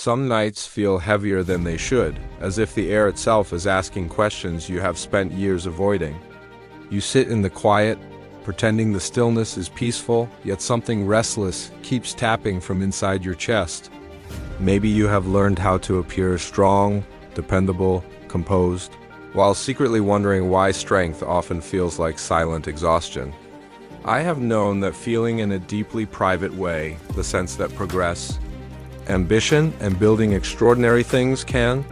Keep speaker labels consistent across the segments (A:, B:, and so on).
A: Some nights feel heavier than they should, as if the air itself is asking questions you have spent years avoiding. You sit in the quiet, pretending the stillness is peaceful, yet something restless keeps tapping from inside your chest. Maybe you have learned how to appear strong, dependable, composed, while secretly wondering why strength often feels like silent exhaustion. I have known that feeling in a deeply private way, the sense that progress, ambition, and building extraordinary things can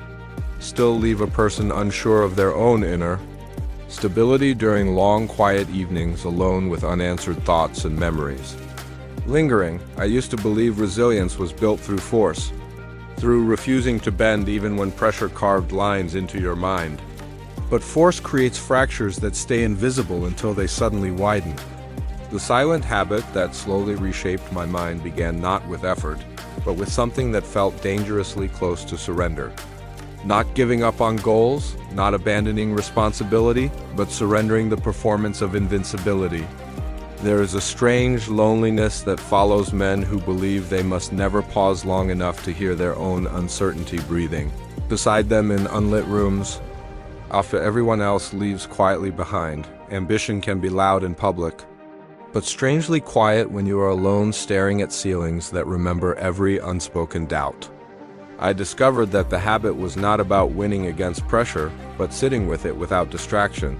A: still leave a person unsure of their own inner stability during long, quiet evenings alone with unanswered thoughts and memories. Lingering, I used to believe resilience was built through force, through refusing to bend even when pressure carved lines into your mind. But force creates fractures that stay invisible until they suddenly widen. The silent habit that slowly reshaped my mind began not with effort, but with something that felt dangerously close to surrender. Not giving up on goals, not abandoning responsibility, but surrendering the performance of invincibility. There is a strange loneliness that follows men who believe they must never pause long enough to hear their own uncertainty breathing. Beside them in unlit rooms, after everyone else leaves quietly behind, ambition can be loud in public, but strangely quiet when you are alone staring at ceilings that remember every unspoken doubt. I discovered that the habit was not about winning against pressure, but sitting with it without distraction.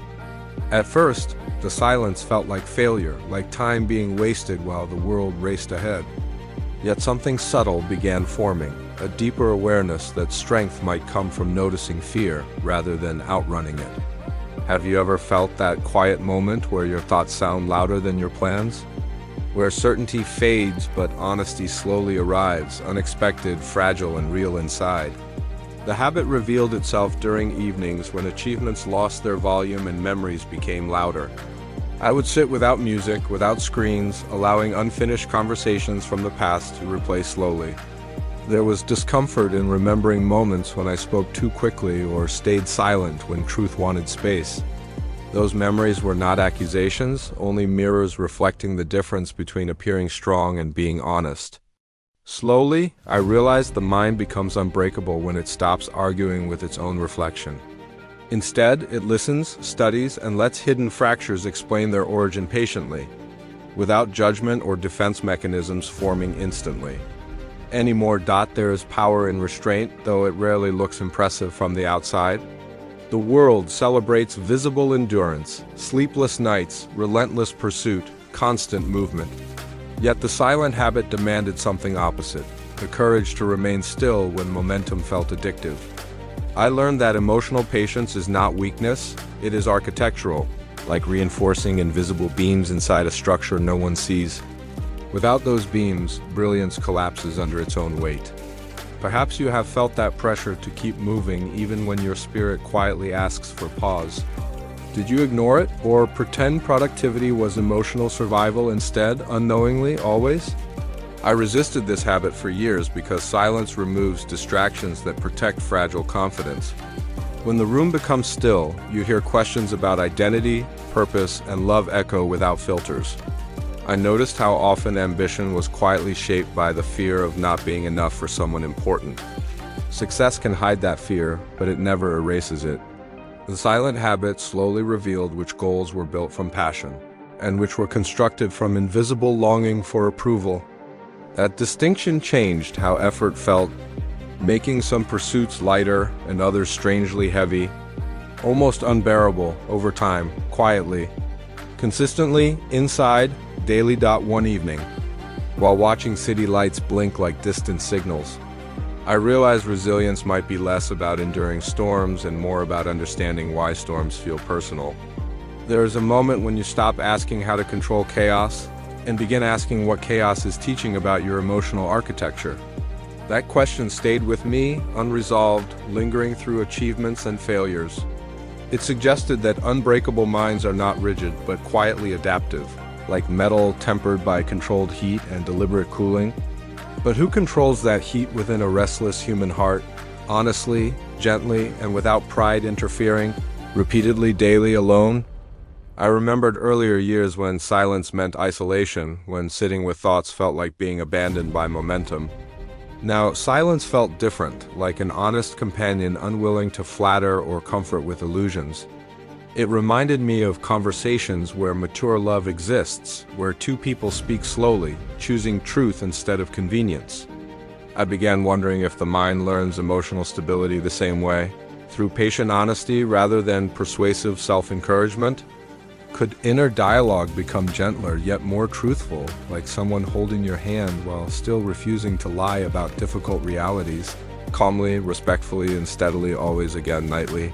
A: At first, the silence felt like failure, like time being wasted while the world raced ahead. Yet something subtle began forming, a deeper awareness that strength might come from noticing fear rather than outrunning it. Have you ever felt that quiet moment where your thoughts sound louder than your plans? Where certainty fades but honesty slowly arrives, unexpected, fragile, and real inside. The habit revealed itself during evenings when achievements lost their volume and memories became louder. I would sit without music, without screens, allowing unfinished conversations from the past to replay slowly. There was discomfort in remembering moments when I spoke too quickly or stayed silent when truth wanted space. Those memories were not accusations, only mirrors reflecting the difference between appearing strong and being honest. Slowly, I realized the mind becomes unbreakable when it stops arguing with its own reflection. Instead, it listens, studies, and lets hidden fractures explain their origin patiently, without judgment or defense mechanisms forming instantly. Anymore, there is power in restraint, though it rarely looks impressive from the outside. The world celebrates visible endurance, sleepless nights, relentless pursuit, constant movement. Yet the silent habit demanded something opposite, the courage to remain still when momentum felt addictive. I learned that emotional patience is not weakness, it is architectural, like reinforcing invisible beams inside a structure no one sees. Without those beams, brilliance collapses under its own weight. Perhaps you have felt that pressure to keep moving even when your spirit quietly asks for pause. Did you ignore it, or pretend productivity was emotional survival instead, unknowingly, always? I resisted this habit for years because silence removes distractions that protect fragile confidence. When the room becomes still, you hear questions about identity, purpose, and love echo without filters. I noticed how often ambition was quietly shaped by the fear of not being enough for someone important. Success can hide that fear, but it never erases it. The silent habit slowly revealed which goals were built from passion, and which were constructed from invisible longing for approval. That distinction changed how effort felt, making some pursuits lighter and others strangely heavy, almost unbearable over time, quietly. Consistently, inside, daily. One evening, while watching city lights blink like distant signals, I realized resilience might be less about enduring storms and more about understanding why storms feel personal. There is a moment when you stop asking how to control chaos and begin asking what chaos is teaching about your emotional architecture. That question stayed with me, unresolved, lingering through achievements and failures. It suggested that unbreakable minds are not rigid, but quietly adaptive, like metal tempered by controlled heat and deliberate cooling. But who controls that heat within a restless human heart, honestly, gently, and without pride interfering, repeatedly, daily, alone? I remembered earlier years when silence meant isolation, when sitting with thoughts felt like being abandoned by momentum. Now, silence felt different, like an honest companion unwilling to flatter or comfort with illusions. It reminded me of conversations where mature love exists, where two people speak slowly, choosing truth instead of convenience. I began wondering if the mind learns emotional stability the same way, through patient honesty rather than persuasive self-encouragement. Could inner dialogue become gentler yet more truthful, like someone holding your hand while still refusing to lie about difficult realities, calmly, respectfully, and steadily, always again, nightly?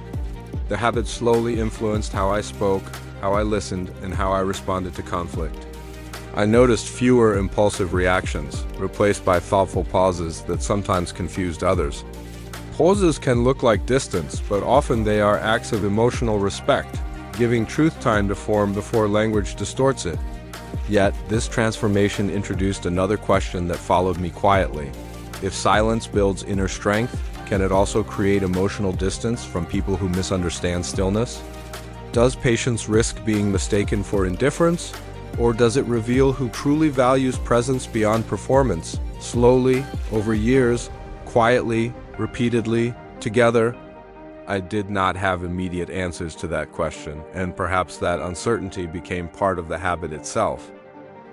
A: The habit slowly influenced how I spoke, how I listened, and how I responded to conflict. I noticed fewer impulsive reactions, replaced by thoughtful pauses that sometimes confused others. Pauses can look like distance, but often they are acts of emotional respect, giving truth time to form before language distorts it. Yet, this transformation introduced another question that followed me quietly. If silence builds inner strength, can it also create emotional distance from people who misunderstand stillness? Does patience risk being mistaken for indifference? Or does it reveal who truly values presence beyond performance? Slowly, over years, quietly, repeatedly, together. I did not have immediate answers to that question, and perhaps that uncertainty became part of the habit itself.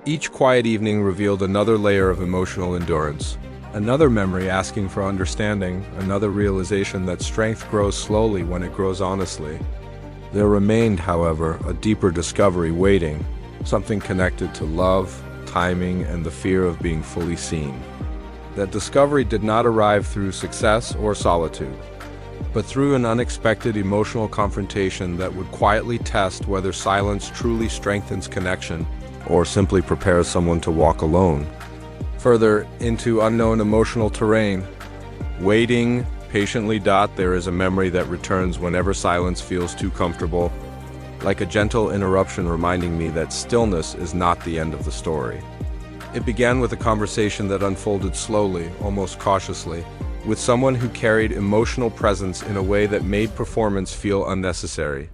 A: Each quiet evening revealed another layer of emotional endurance, another memory asking for understanding, another realization that strength grows slowly when it grows honestly. There remained, however, a deeper discovery waiting, something connected to love, timing, and the fear of being fully seen. That discovery did not arrive through success or solitude, but through an unexpected emotional confrontation that would quietly test whether silence truly strengthens connection or simply prepares someone to walk alone further into unknown emotional terrain. Waiting patiently. There is a memory that returns whenever silence feels too comfortable, like a gentle interruption reminding me that stillness is not the end of the story. It began with a conversation that unfolded slowly, almost cautiously, with someone who carried emotional presence in a way that made performance feel unnecessary.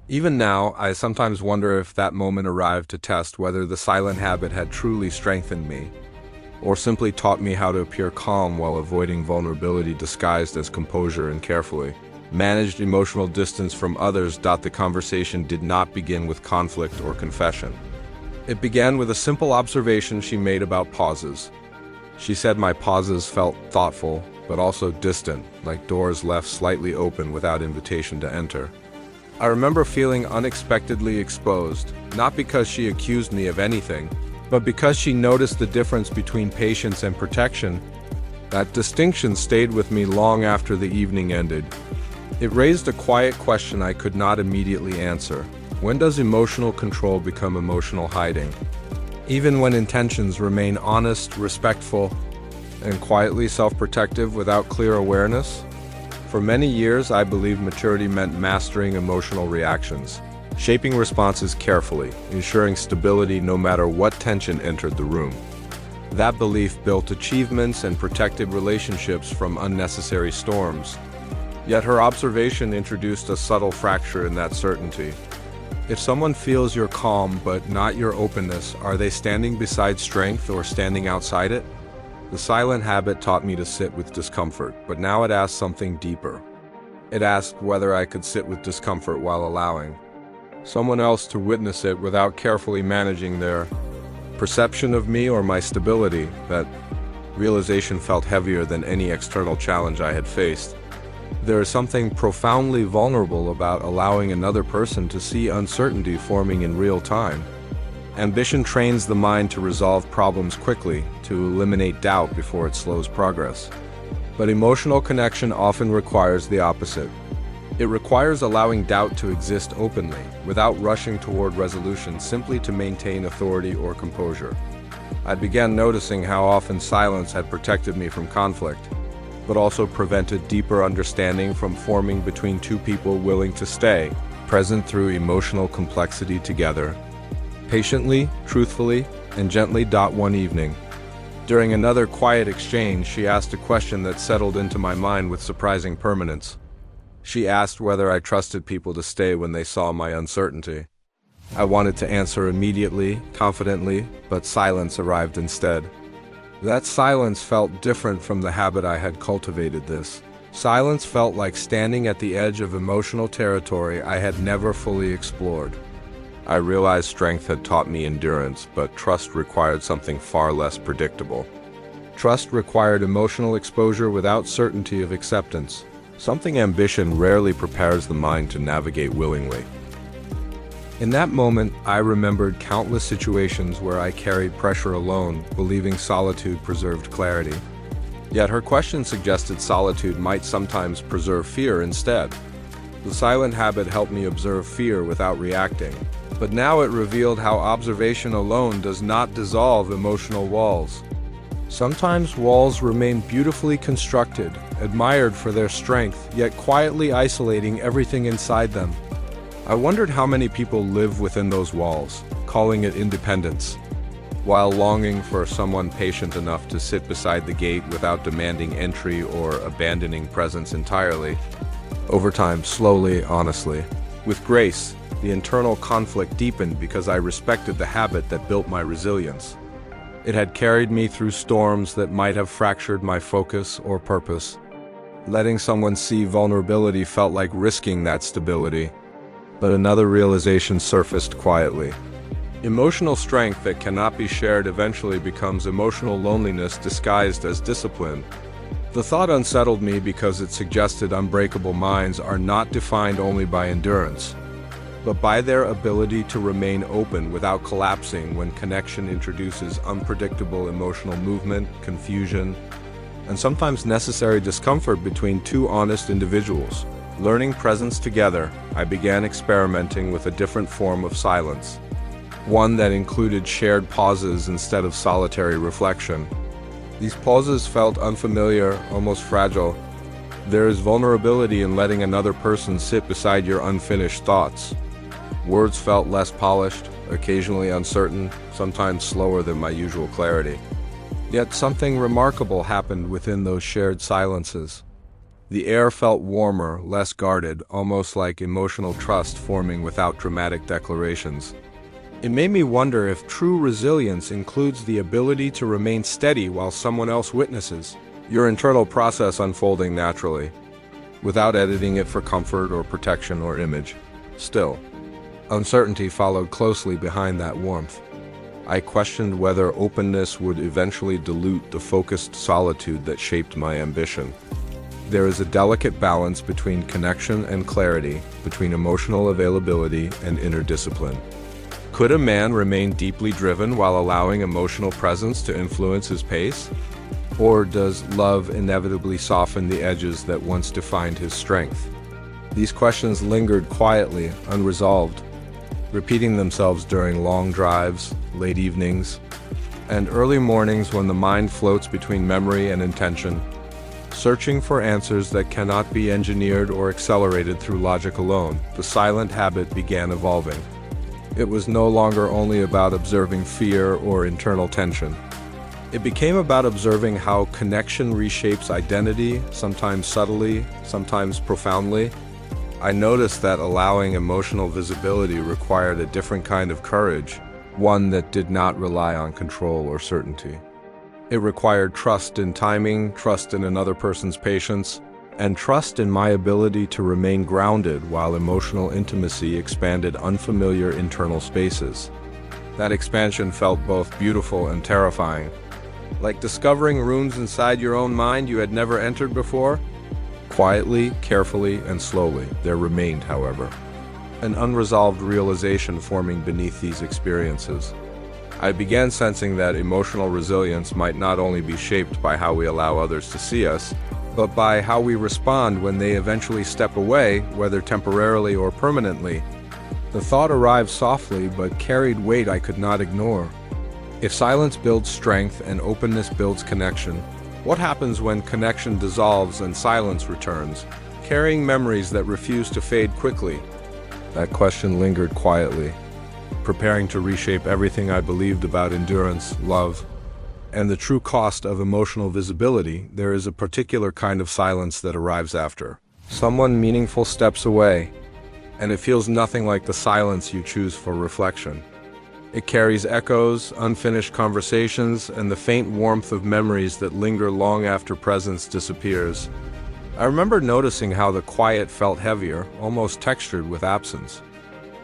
A: Even now, I sometimes wonder if that moment arrived to test whether the silent habit had truly strengthened me, or simply taught me how to appear calm while avoiding vulnerability disguised as composure and carefully managed emotional distance from others. The conversation did not begin with conflict or confession. It began with a simple observation she made about pauses. She said my pauses felt thoughtful, but also distant, like doors left slightly open without invitation to enter. I remember feeling unexpectedly exposed, not because she accused me of anything, but because she noticed the difference between patience and protection. That distinction stayed with me long after the evening ended. It raised a quiet question I could not immediately answer. When does emotional control become emotional hiding? Even when intentions remain honest, respectful, and quietly self-protective without clear awareness? For many years, I believed maturity meant mastering emotional reactions, shaping responses carefully, ensuring stability no matter what tension entered the room. That belief built achievements and protected relationships from unnecessary storms. Yet her observation introduced a subtle fracture in that certainty. If someone feels your calm but not your openness, are they standing beside strength or standing outside it? The silent habit taught me to sit with discomfort, but now it asked something deeper. It asked whether I could sit with discomfort while allowing someone else to witness it without carefully managing their perception of me or my stability. That realization felt heavier than any external challenge I had faced. There is something profoundly vulnerable about allowing another person to see uncertainty forming in real time. Ambition trains the mind to resolve problems quickly, to eliminate doubt before it slows progress. But emotional connection often requires the opposite. It requires allowing doubt to exist openly, without rushing toward resolution simply to maintain authority or composure. I began noticing how often silence had protected me from conflict, but also prevented deeper understanding from forming between two people willing to stay present through emotional complexity together. Patiently, truthfully, and gently. One evening, during another quiet exchange, she asked a question that settled into my mind with surprising permanence. She asked whether I trusted people to stay when they saw my uncertainty. I wanted to answer immediately, confidently, but silence arrived instead. That silence felt different from the habit I had cultivated. This silence felt like standing at the edge of emotional territory I had never fully explored. I realized strength had taught me endurance, but trust required something far less predictable. Trust required emotional exposure without certainty of acceptance, something ambition rarely prepares the mind to navigate willingly. In that moment, I remembered countless situations where I carried pressure alone, believing solitude preserved clarity. Yet her question suggested solitude might sometimes preserve fear instead. The silent habit helped me observe fear without reacting, but now it revealed how observation alone does not dissolve emotional walls. Sometimes walls remain beautifully constructed, admired for their strength, yet quietly isolating everything inside them. I wondered how many people live within those walls, calling it independence, while longing for someone patient enough to sit beside the gate without demanding entry or abandoning presence entirely. Over time, slowly, honestly, with grace, the internal conflict deepened because I respected the habit that built my resilience. It had carried me through storms that might have fractured my focus or purpose. Letting someone see vulnerability felt like risking that stability. But another realization surfaced quietly. Emotional strength that cannot be shared eventually becomes emotional loneliness disguised as discipline. The thought unsettled me because it suggested unbreakable minds are not defined only by endurance, but by their ability to remain open without collapsing when connection introduces unpredictable emotional movement, confusion, and sometimes necessary discomfort between two honest individuals. Learning presence together, I began experimenting with a different form of silence, one that included shared pauses instead of solitary reflection. These pauses felt unfamiliar, almost fragile. There is vulnerability in letting another person sit beside your unfinished thoughts. Words felt less polished, occasionally uncertain, sometimes slower than my usual clarity. Yet something remarkable happened within those shared silences. The air felt warmer, less guarded, almost like emotional trust forming without dramatic declarations. It made me wonder if true resilience includes the ability to remain steady while someone else witnesses your internal process unfolding naturally, without editing it for comfort or protection or image. Still, uncertainty followed closely behind that warmth. I questioned whether openness would eventually dilute the focused solitude that shaped my ambition. There is a delicate balance between connection and clarity, between emotional availability and inner discipline. Could a man remain deeply driven while allowing emotional presence to influence his pace? Or does love inevitably soften the edges that once defined his strength? These questions lingered quietly, unresolved, repeating themselves during long drives, late evenings, and early mornings when the mind floats between memory and intention, searching for answers that cannot be engineered or accelerated through logic alone. The silent habit began evolving. It was no longer only about observing fear or internal tension. It became about observing how connection reshapes identity, sometimes subtly, sometimes profoundly. I noticed that allowing emotional visibility required a different kind of courage, one that did not rely on control or certainty. It required trust in timing, trust in another person's patience, and trust in my ability to remain grounded while emotional intimacy expanded unfamiliar internal spaces. That expansion felt both beautiful and terrifying. Like discovering rooms inside your own mind you had never entered before. Quietly, carefully, and slowly, there remained, however, an unresolved realization forming beneath these experiences. I began sensing that emotional resilience might not only be shaped by how we allow others to see us, but by how we respond when they eventually step away, whether temporarily or permanently. The thought arrived softly, but carried weight I could not ignore. If silence builds strength and openness builds connection, what happens when connection dissolves and silence returns, carrying memories that refuse to fade quickly? That question lingered quietly, preparing to reshape everything I believed about endurance, love, and the true cost of emotional visibility. There is a particular kind of silence that arrives after someone meaningful steps away, and it feels nothing like the silence you choose for reflection. It carries echoes, unfinished conversations, and the faint warmth of memories that linger long after presence disappears. I remember noticing how the quiet felt heavier, almost textured with absence.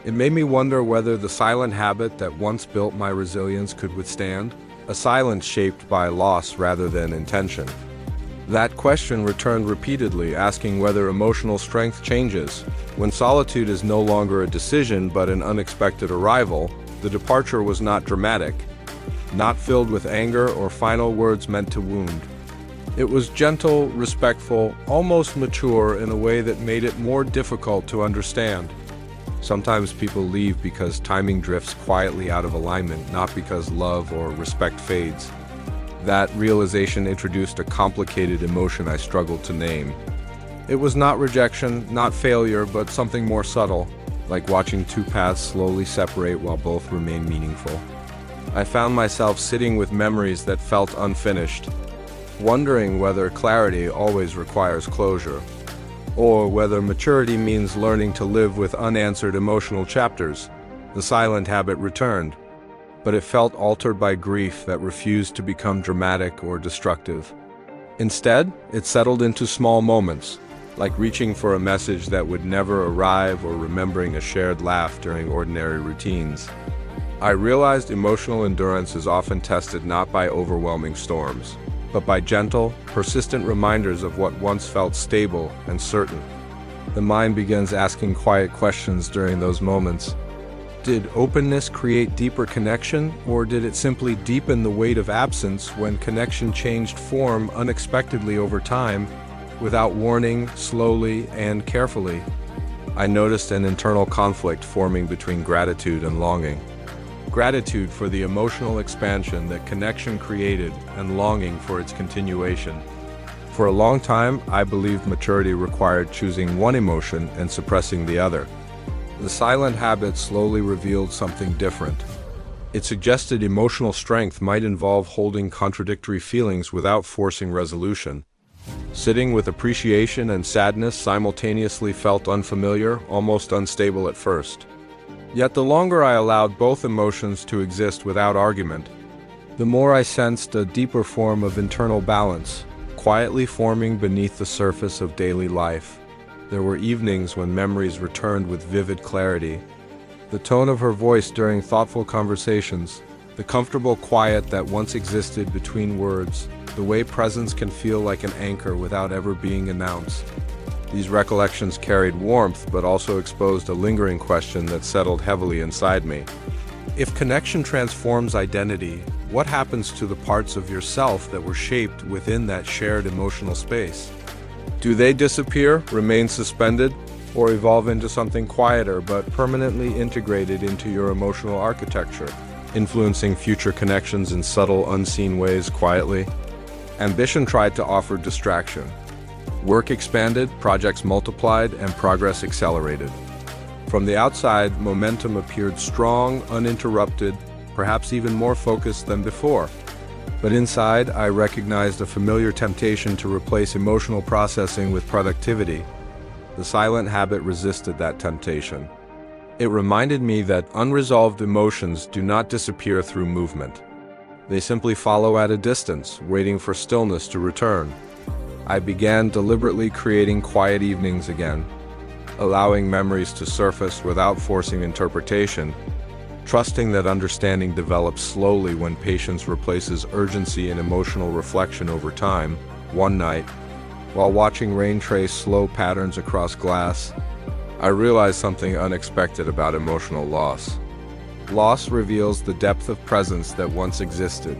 A: It made me wonder whether the silent habit that once built my resilience could withstand, a silence shaped by loss rather than intention. That question returned repeatedly, asking whether emotional strength changes. When solitude is no longer a decision but an unexpected arrival, the departure was not dramatic, not filled with anger or final words meant to wound. It was gentle, respectful, almost mature in a way that made it more difficult to understand. Sometimes people leave because timing drifts quietly out of alignment, not because love or respect fades. That realization introduced a complicated emotion I struggled to name. It was not rejection, not failure, but something more subtle, like watching two paths slowly separate while both remain meaningful. I found myself sitting with memories that felt unfinished, wondering whether clarity always requires closure, or whether maturity means learning to live with unanswered emotional chapters. The silent habit returned, but it felt altered by grief that refused to become dramatic or destructive. Instead, it settled into small moments, like reaching for a message that would never arrive or remembering a shared laugh during ordinary routines. I realized emotional endurance is often tested not by overwhelming storms, but by gentle, persistent reminders of what once felt stable and certain. The mind begins asking quiet questions during those moments. Did openness create deeper connection, or did it simply deepen the weight of absence when connection changed form unexpectedly over time, without warning, slowly and carefully? I noticed an internal conflict forming between gratitude and longing. Gratitude for the emotional expansion that connection created and longing for its continuation. For a long time, I believed maturity required choosing one emotion and suppressing the other. The silent habit slowly revealed something different. It suggested emotional strength might involve holding contradictory feelings without forcing resolution. Sitting with appreciation and sadness simultaneously felt unfamiliar, almost unstable at first. Yet the longer I allowed both emotions to exist without argument, the more I sensed a deeper form of internal balance, quietly forming beneath the surface of daily life. There were evenings when memories returned with vivid clarity. The tone of her voice during thoughtful conversations, the comfortable quiet that once existed between words, the way presence can feel like an anchor without ever being announced. These recollections carried warmth, but also exposed a lingering question that settled heavily inside me. If connection transforms identity, what happens to the parts of yourself that were shaped within that shared emotional space? Do they disappear, remain suspended, or evolve into something quieter but permanently integrated into your emotional architecture, influencing future connections in subtle, unseen ways quietly? Ambition tried to offer distraction. Work expanded, projects multiplied, and progress accelerated. From the outside, momentum appeared strong, uninterrupted, perhaps even more focused than before. But inside, I recognized a familiar temptation to replace emotional processing with productivity. The silent habit resisted that temptation. It reminded me that unresolved emotions do not disappear through movement. They simply follow at a distance, waiting for stillness to return. I began deliberately creating quiet evenings again, allowing memories to surface without forcing interpretation, trusting that understanding develops slowly when patience replaces urgency and emotional reflection over time. One night, while watching rain trace slow patterns across glass, I realized something unexpected about emotional loss. Loss reveals the depth of presence that once existed.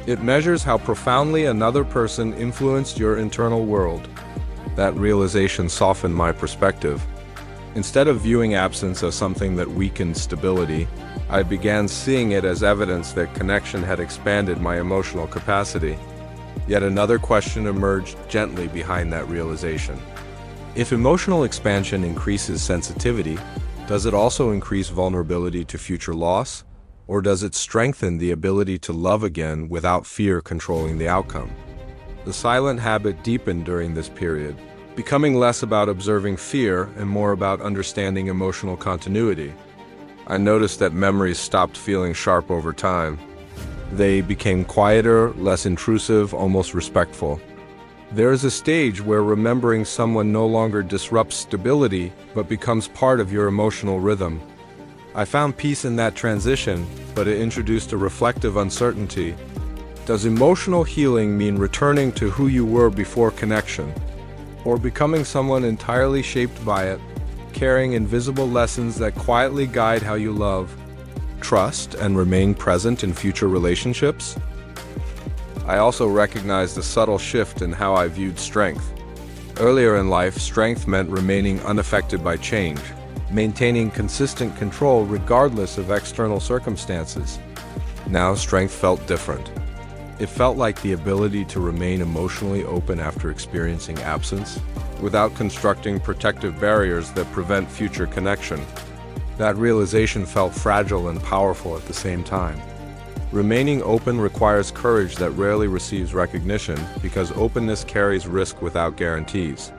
A: It measures how profoundly another person influenced your internal world. That realization softened my perspective. Instead of viewing absence as something that weakened stability, I began seeing it as evidence that connection had expanded my emotional capacity. Yet another question emerged gently behind that realization. If emotional expansion increases sensitivity, does it also increase vulnerability to future loss? Or does it strengthen the ability to love again without fear controlling the outcome? The silent habit deepened during this period, becoming less about observing fear and more about understanding emotional continuity. I noticed that memories stopped feeling sharp over time. They became quieter, less intrusive, almost respectful. There is a stage where remembering someone no longer disrupts stability, but becomes part of your emotional rhythm. I found peace in that transition, but it introduced a reflective uncertainty. Does emotional healing mean returning to who you were before connection, or becoming someone entirely shaped by it, carrying invisible lessons that quietly guide how you love, trust, and remain present in future relationships? I also recognized a subtle shift in how I viewed strength. Earlier in life, strength meant remaining unaffected by change, maintaining consistent control regardless of external circumstances. Now, strength felt different. It felt like the ability to remain emotionally open after experiencing absence, without constructing protective barriers that prevent future connection. That realization felt fragile and powerful at the same time. Remaining open requires courage that rarely receives recognition because openness carries risk without guarantees.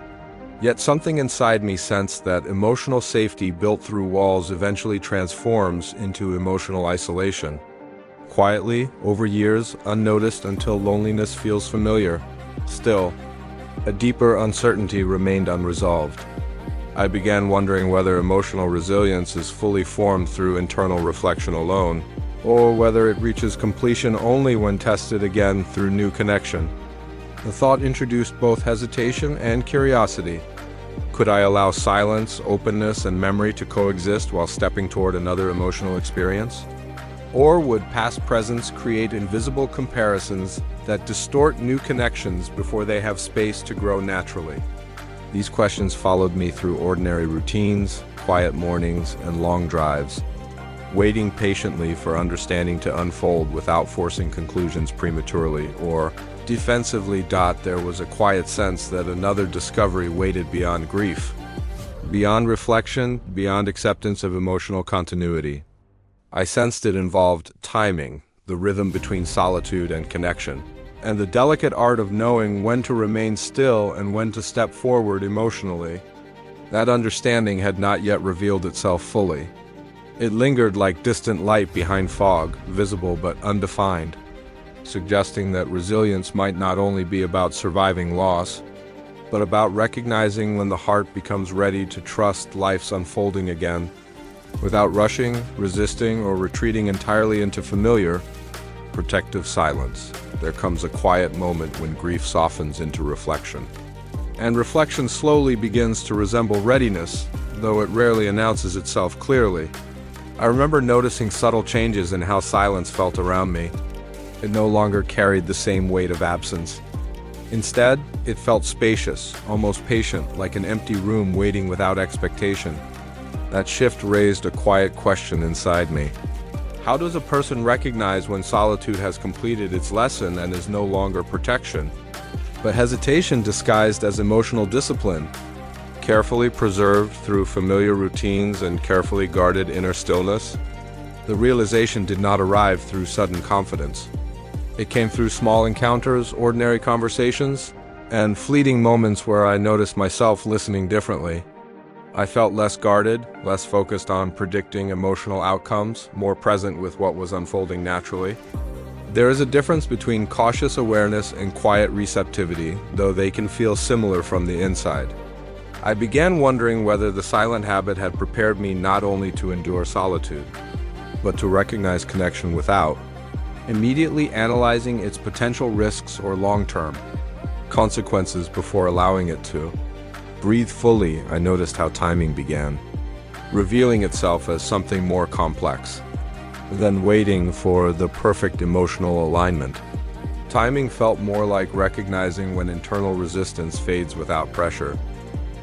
A: Yet something inside me sensed that emotional safety built through walls eventually transforms into emotional isolation. Quietly, over years, unnoticed until loneliness feels familiar. Still, a deeper uncertainty remained unresolved. I began wondering whether emotional resilience is fully formed through internal reflection alone, or whether it reaches completion only when tested again through new connection. The thought introduced both hesitation and curiosity. Could I allow silence, openness, and memory to coexist while stepping toward another emotional experience? Or would past presence create invisible comparisons that distort new connections before they have space to grow naturally? These questions followed me through ordinary routines, quiet mornings, and long drives, waiting patiently for understanding to unfold without forcing conclusions prematurely, or defensively. There was a quiet sense that another discovery waited beyond grief, beyond reflection, beyond acceptance of emotional continuity. I sensed it involved timing, the rhythm between solitude and connection, and the delicate art of knowing when to remain still and when to step forward emotionally. That understanding had not yet revealed itself fully. It lingered like distant light behind fog, visible but undefined, suggesting that resilience might not only be about surviving loss, but about recognizing when the heart becomes ready to trust life's unfolding again. Without rushing, resisting, or retreating entirely into familiar, protective silence, there comes a quiet moment when grief softens into reflection. And reflection slowly begins to resemble readiness, though it rarely announces itself clearly. I remember noticing subtle changes in how silence felt around me. It no longer carried the same weight of absence. Instead, it felt spacious, almost patient, like an empty room waiting without expectation. That shift raised a quiet question inside me. How does a person recognize when solitude has completed its lesson and is no longer protection, but hesitation disguised as emotional discipline, carefully preserved through familiar routines and carefully guarded inner stillness? The realization did not arrive through sudden confidence. It came through small encounters, ordinary conversations, and fleeting moments where I noticed myself listening differently. I felt less guarded, less focused on predicting emotional outcomes, more present with what was unfolding naturally. There is a difference between cautious awareness and quiet receptivity, though they can feel similar from the inside. I began wondering whether the silent habit had prepared me not only to endure solitude, but to recognize connection without, immediately analyzing its potential risks or long-term consequences before allowing it to breathe fully. I noticed how timing began, revealing itself as something more complex than waiting for the perfect emotional alignment. Timing felt more like recognizing when internal resistance fades without pressure.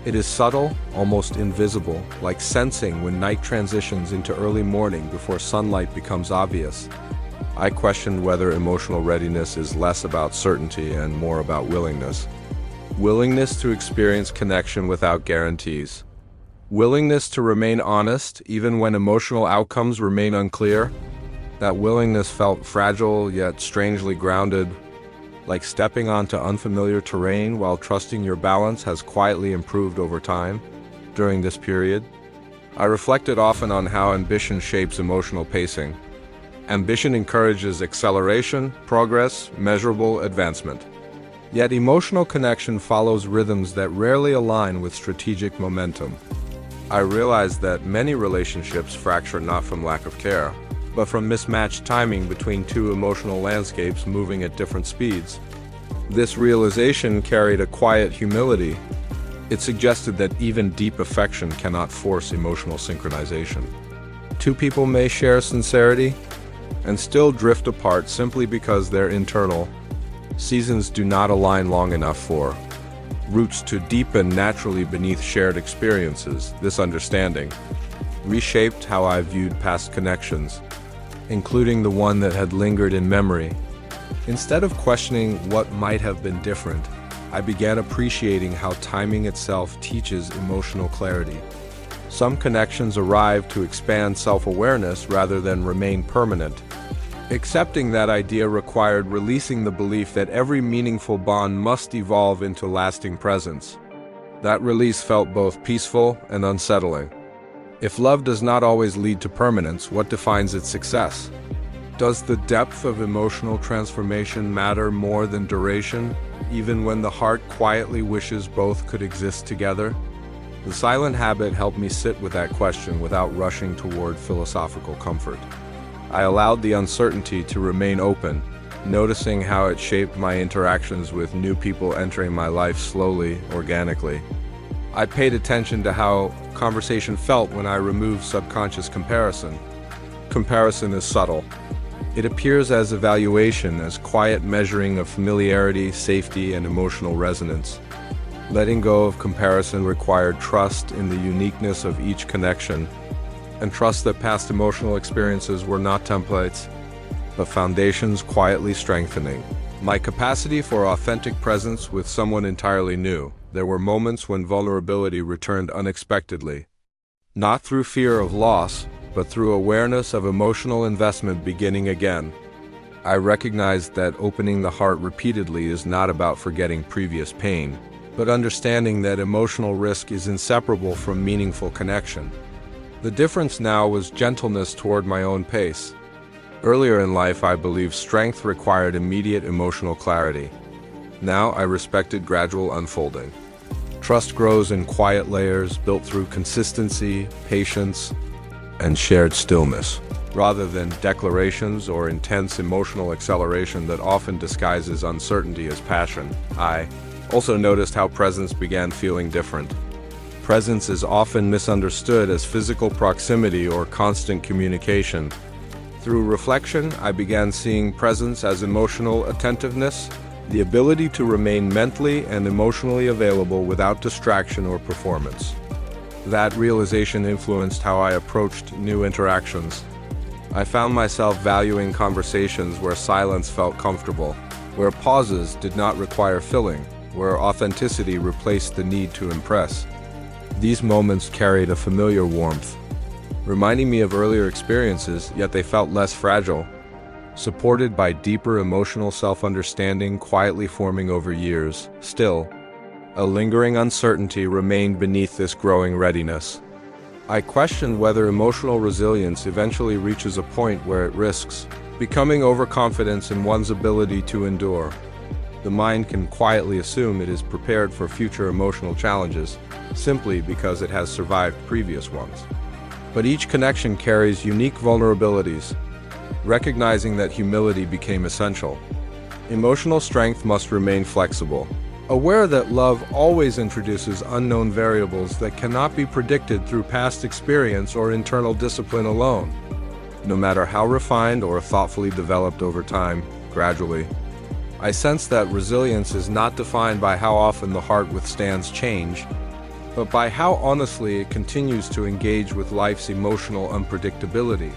A: It is subtle, almost invisible, like sensing when night transitions into early morning before sunlight becomes obvious. I questioned whether emotional readiness is less about certainty and more about willingness. Willingness to experience connection without guarantees. Willingness to remain honest even when emotional outcomes remain unclear. That willingness felt fragile yet strangely grounded, like stepping onto unfamiliar terrain while trusting your balance has quietly improved over time. During this period, I reflected often on how ambition shapes emotional pacing. Ambition encourages acceleration, progress, measurable advancement. Yet emotional connection follows rhythms that rarely align with strategic momentum. I realized that many relationships fracture not from lack of care, but from mismatched timing between two emotional landscapes moving at different speeds. This realization carried a quiet humility. It suggested that even deep affection cannot force emotional synchronization. Two people may share sincerity and still drift apart simply because their internal seasons do not align long enough for roots to deepen naturally beneath shared experiences. This understanding reshaped how I viewed past connections, including the one that had lingered in memory. Instead of questioning what might have been different, I began appreciating how timing itself teaches emotional clarity. Some connections arrive to expand self-awareness rather than remain permanent. Accepting that idea required releasing the belief that every meaningful bond must evolve into lasting presence. That release felt both peaceful and unsettling. If love does not always lead to permanence, what defines its success? Does the depth of emotional transformation matter more than duration, even when the heart quietly wishes both could exist together? The silent habit helped me sit with that question without rushing toward philosophical comfort. I allowed the uncertainty to remain open, noticing how it shaped my interactions with new people entering my life slowly, organically. I paid attention to how conversation felt when I removed subconscious comparison. Comparison is subtle. It appears as evaluation, as quiet measuring of familiarity, safety, and emotional resonance. Letting go of comparison required trust in the uniqueness of each connection, and trust that past emotional experiences were not templates, but foundations quietly strengthening my capacity for authentic presence with someone entirely new. There were moments when vulnerability returned unexpectedly, not through fear of loss, but through awareness of emotional investment beginning again. I recognized that opening the heart repeatedly is not about forgetting previous pain, but understanding that emotional risk is inseparable from meaningful connection. The difference now was gentleness toward my own pace. Earlier in life, I believed strength required immediate emotional clarity. Now, I respected gradual unfolding. Trust grows in quiet layers built through consistency, patience, and shared stillness, rather than declarations or intense emotional acceleration that often disguises uncertainty as passion. I also noticed how presence began feeling different. Presence is often misunderstood as physical proximity or constant communication. Through reflection, I began seeing presence as emotional attentiveness, the ability to remain mentally and emotionally available without distraction or performance. That realization influenced how I approached new interactions. I found myself valuing conversations where silence felt comfortable, where pauses did not require filling, where authenticity replaced the need to impress. These moments carried a familiar warmth, reminding me of earlier experiences, yet they felt less fragile, supported by deeper emotional self-understanding quietly forming over years. Still, a lingering uncertainty remained beneath this growing readiness. I questioned whether emotional resilience eventually reaches a point where it risks becoming overconfidence in one's ability to endure. The mind can quietly assume it is prepared for future emotional challenges simply because it has survived previous ones. But each connection carries unique vulnerabilities. Recognizing that humility became essential. Emotional strength must remain flexible, aware that love always introduces unknown variables that cannot be predicted through past experience or internal discipline alone. No matter how refined or thoughtfully developed over time, gradually, I sense that resilience is not defined by how often the heart withstands change, but by how honestly it continues to engage with life's emotional unpredictability.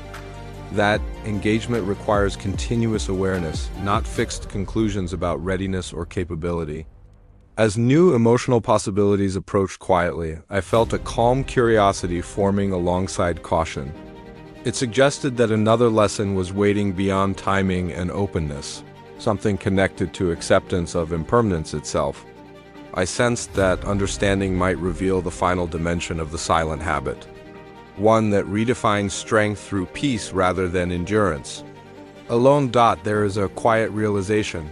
A: That engagement requires continuous awareness, not fixed conclusions about readiness or capability. As new emotional possibilities approached quietly, I felt a calm curiosity forming alongside caution. It suggested that another lesson was waiting beyond timing and openness, something connected to acceptance of impermanence itself. I sensed that understanding might reveal the final dimension of the silent habit. one that redefines strength through peace rather than endurance. Alone. There is a quiet realization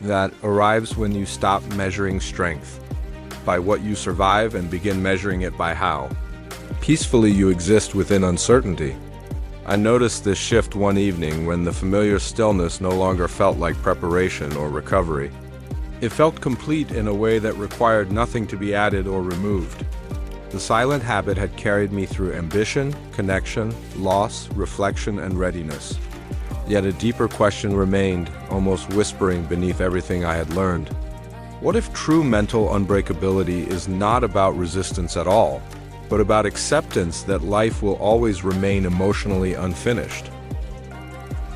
A: that arrives when you stop measuring strength by what you survive and begin measuring it by how peacefully you exist within uncertainty. I noticed this shift one evening when the familiar stillness no longer felt like preparation or recovery. It felt complete in a way that required nothing to be added or removed. The silent habit had carried me through ambition, connection, loss, reflection, and readiness. Yet a deeper question remained, almost whispering beneath everything I had learned. What if true mental unbreakability is not about resistance at all, but about acceptance that life will always remain emotionally unfinished?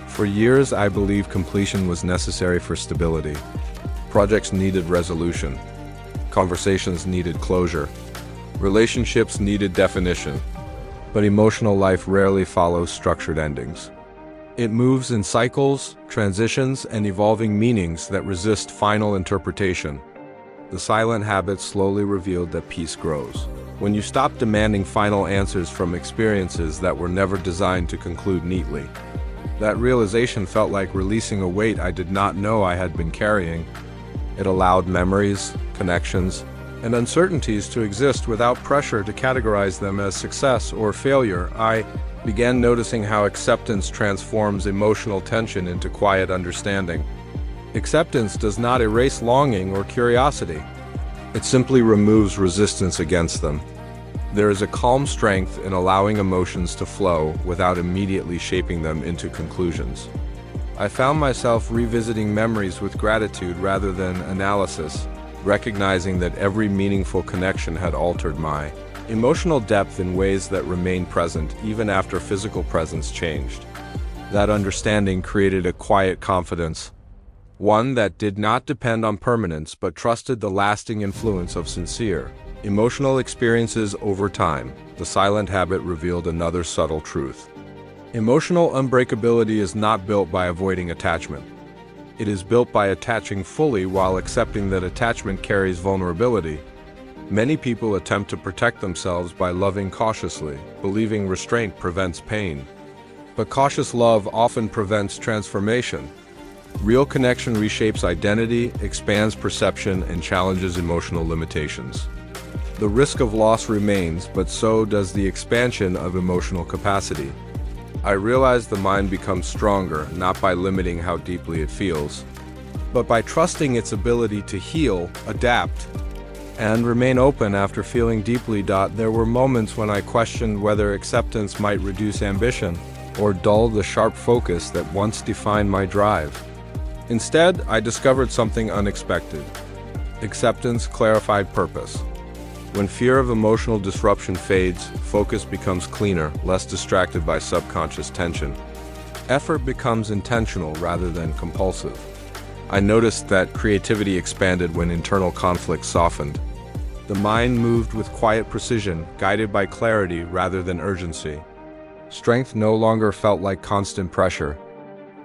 A: For years, I believed completion was necessary for stability. Projects needed resolution. Conversations needed closure. Relationships needed definition. But emotional life rarely follows structured endings. It moves in cycles, transitions, and evolving meanings that resist final interpretation. The silent habit slowly revealed that peace grows when you stop demanding final answers from experiences that were never designed to conclude neatly. That realization felt like releasing a weight I did not know I had been carrying. It allowed memories, connections, and uncertainties to exist without pressure to categorize them as success or failure. I began noticing how acceptance transforms emotional tension into quiet understanding. Acceptance does not erase longing or curiosity. It simply removes resistance against them. There is a calm strength in allowing emotions to flow without immediately shaping them into conclusions. I found myself revisiting memories with gratitude rather than analysis, recognizing that every meaningful connection had altered my emotional depth in ways that remained present even after physical presence changed. That understanding created a quiet confidence, one that did not depend on permanence but trusted the lasting influence of sincere emotional experiences over time. The silent habit revealed another subtle truth. Emotional unbreakability is not built by avoiding attachment. It is built by attaching fully while accepting that attachment carries vulnerability. Many people attempt to protect themselves by loving cautiously, believing restraint prevents pain. But cautious love often prevents transformation. Real connection reshapes identity, expands perception, and challenges emotional limitations. The risk of loss remains, but so does the expansion of emotional capacity. I realized the mind becomes stronger not by limiting how deeply it feels, but by trusting its ability to heal, adapt, and remain open after feeling deeply. There were moments when I questioned whether acceptance might reduce ambition or dull the sharp focus that once defined my drive. Instead, I discovered something unexpected. Acceptance clarified purpose. When fear of emotional disruption fades, focus becomes cleaner, less distracted by subconscious tension. Effort becomes intentional rather than compulsive. I noticed that creativity expanded when internal conflict softened. The mind moved with quiet precision, guided by clarity rather than urgency. Strength no longer felt like constant pressure.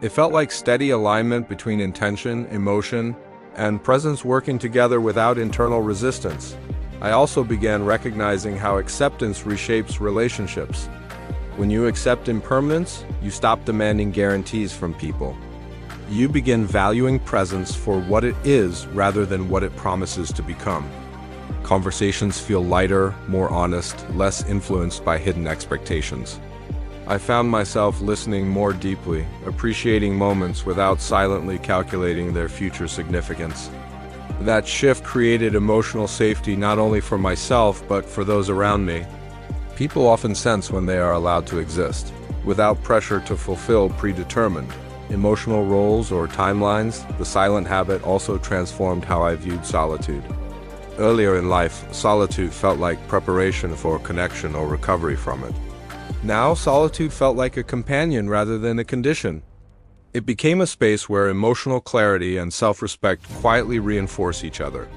A: It felt like steady alignment between intention, emotion, and presence working together without internal resistance. I also began recognizing how acceptance reshapes relationships. When you accept impermanence, you stop demanding guarantees from people. You begin valuing presence for what it is rather than what it promises to become. Conversations feel lighter, more honest, less influenced by hidden expectations. I found myself listening more deeply, appreciating moments without silently calculating their future significance. That shift created emotional safety not only for myself but for those around me. People often sense when they are allowed to exist, without pressure to fulfill predetermined emotional roles or timelines. The silent habit also transformed how I viewed solitude. Earlier in life, solitude felt like preparation for connection or recovery from it. Now, solitude felt like a companion rather than a condition. It became a space where emotional clarity and self-respect quietly reinforce each other.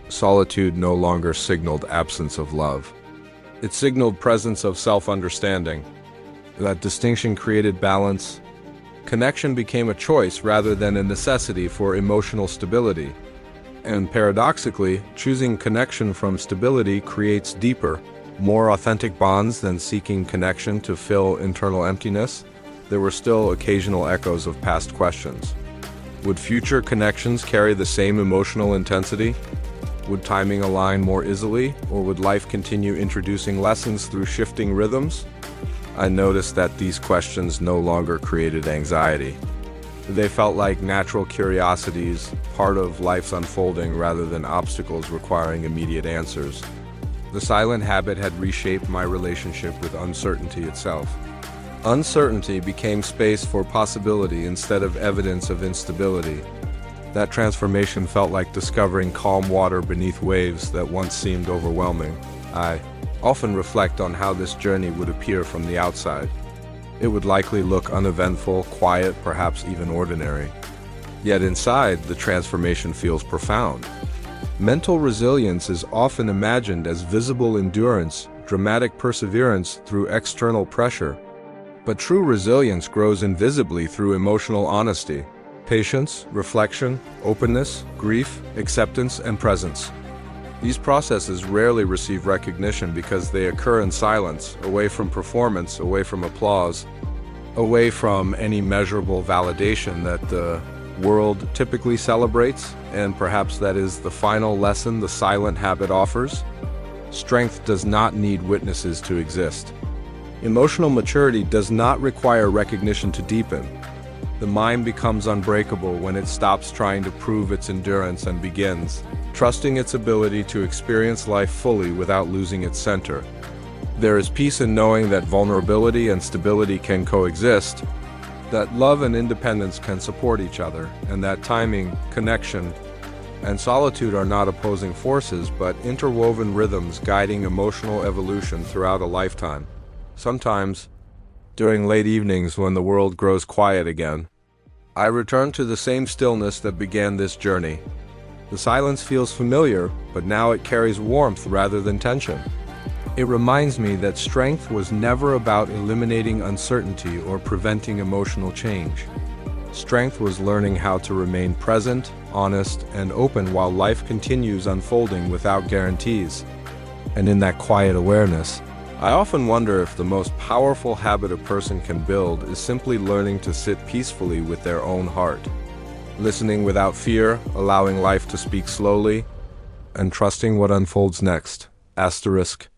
A: Solitude no longer signaled absence of love. It signaled presence of self-understanding. That distinction created balance. Connection became a choice rather than a necessity for emotional stability. And paradoxically, choosing connection from stability creates deeper, more authentic bonds than seeking connection to fill internal emptiness, there were still occasional echoes of past questions. Would future connections carry the same emotional intensity? Would timing align more easily, or would life continue introducing lessons through shifting rhythms? I noticed that these questions no longer created anxiety. They felt like natural curiosities, part of life's unfolding rather than obstacles requiring immediate answers. The silent habit had reshaped my relationship with uncertainty itself. Uncertainty became space for possibility instead of evidence of instability. That transformation felt like discovering calm water beneath waves that once seemed overwhelming. I often reflect on how this journey would appear from the outside. It would likely look uneventful, quiet, perhaps even ordinary. Yet inside, the transformation feels profound. Mental resilience is often imagined as visible endurance, dramatic perseverance through external pressure. But true resilience grows invisibly through emotional honesty, patience, reflection, openness, grief, acceptance, and presence. These processes rarely receive recognition because they occur in silence, away from performance, away from applause, away from any measurable validation that the world typically celebrates, and perhaps that is the final lesson the silent habit offers. Strength does not need witnesses to exist. Emotional maturity does not require recognition to deepen. The mind becomes unbreakable when it stops trying to prove its endurance and begins trusting its ability to experience life fully without losing its center. There is peace in knowing that vulnerability and stability can coexist, that love and independence can support each other, and that timing, connection, and solitude are not opposing forces but interwoven rhythms guiding emotional evolution throughout a lifetime. Sometimes, during late evenings when the world grows quiet again, I return to the same stillness that began this journey. The silence feels familiar, but now it carries warmth rather than tension. It reminds me that strength was never about eliminating uncertainty or preventing emotional change. Strength was learning how to remain present, honest, and open while life continues unfolding without guarantees. And in that quiet awareness, I often wonder if the most powerful habit a person can build is simply learning to sit peacefully with their own heart. Listening without fear, allowing life to speak slowly, and trusting what unfolds next. Asterisk.